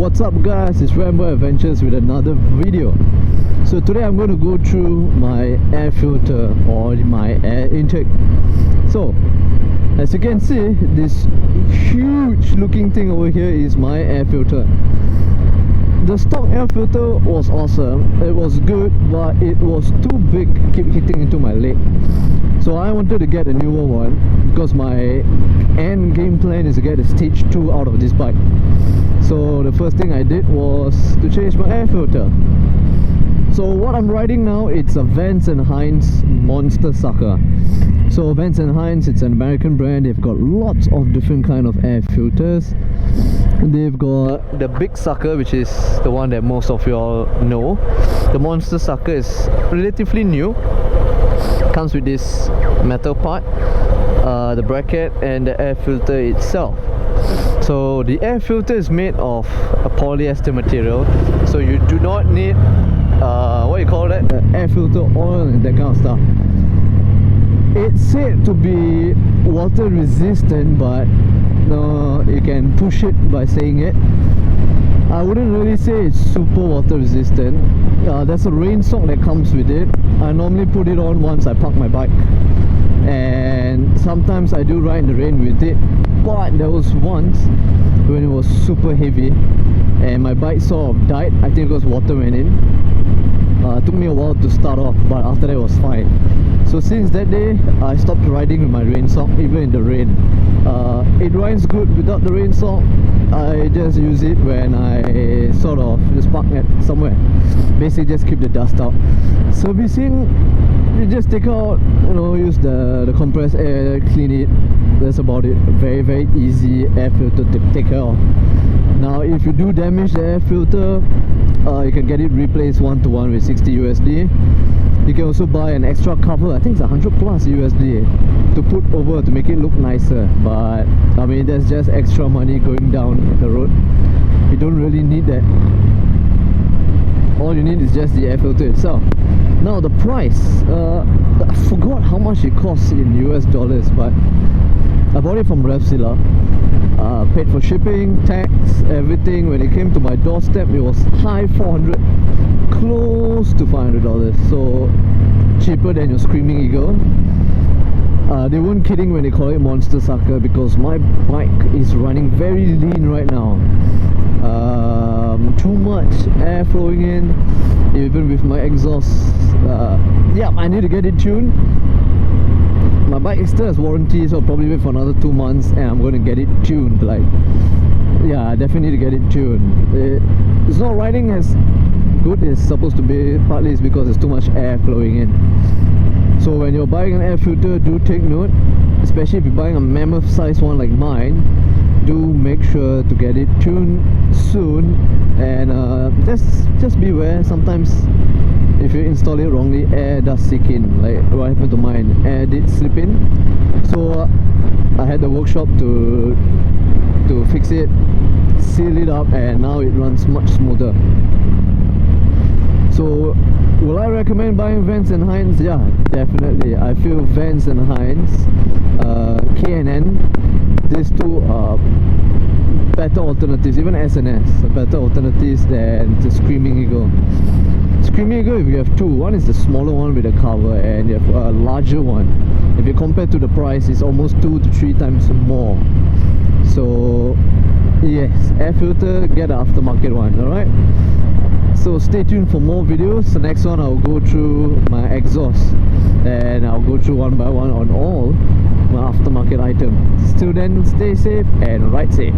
what's up guys, it's Rambo Adventures with another video. So today I'm going to go through my air filter or my air intake. So as you can see, this huge looking thing over here is my air filter. The stock air filter was awesome, it was good, but it was too big, keep hitting into my leg. So I wanted to get a newer one because my end game plan is to get a stage 2 out of this bike. So the first thing I did was to change my air filter. So what I'm riding now, it's a Vance and Hines Monster Sucker. So Vance and Hines, it's an American brand. They've got lots of different kind of air filters. They've got the big sucker, which is the one that most of y'all know. The Monster Sucker is relatively new. Comes with this metal part, the bracket and the air filter itself. So the air filter is made of a polyester material, so you do not need what you call that, the air filter oil and that kind of stuff. It's said to be water resistant, but no, you can push it by saying it. I wouldn't really say it's super water resistant. There's a rain sock that comes with it. I normally put it on once I park my bike, and sometimes I do ride in the rain with it. But there was once when it was super heavy and my bike sort of died. I think because water went in. It took me a while to start off, but after that it was fine. So since that day, I stopped riding with my rain sock, even in the rain. It rides good without the rain sock. I just use it when I sort of just park at somewhere. Basically just keep the dust out. Servicing, you just take out, use the compressed air, clean it. That's about it. Very, very easy air filter to take care of. Now if you do damage the air filter, you can get it replaced 1-to-1 with 60 USD. You can also buy an extra cover, I think it's 100 plus USD, to put over to make it look nicer. But I mean, that's just extra money going down the road. You don't really need that. All you need is just the air filter itself. Now the price, I forgot how much it costs in US dollars, but I bought it from Revzilla. Paid for shipping, tax, everything. When it came to my doorstep, it was high 400, close to $500. So cheaper than your Screaming Eagle. They weren't kidding when they call it Monster Sucker, because my bike is running very lean right now. Too much air flowing in, even with my exhaust. Yeah, I need to get it tuned. My bike still has warranty, so I'll probably wait for another 2 months and I'm going to get it tuned. Like, yeah, I definitely need to get it tuned. It's not riding as good as it's supposed to be. Partly it's because there's too much air flowing in. So when you're buying an air filter, do take note, especially if you're buying a mammoth size one like mine. Do make sure to get it tuned soon, and just beware. Sometimes if you install it wrongly, air does seep in. Like what happened to mine, air did slip in. So I had the workshop to fix it, seal it up, and now it runs much smoother. So will I recommend buying Vance and Hines? Yeah, definitely. I feel Vance and Hines, K&N, these two are better alternatives. Even S&S are better alternatives than the Screaming Eagle. Screaming Eagle, if you have two, one is the smaller one with a cover, and you have a larger one. If you compare to the price, it's almost 2 to 3 times more. So yes, air filter, get an aftermarket one. Alright, so stay tuned for more videos. The next one I'll go through my exhaust, and I'll go through one by one on all my aftermarket items. Till then, stay safe and ride safe.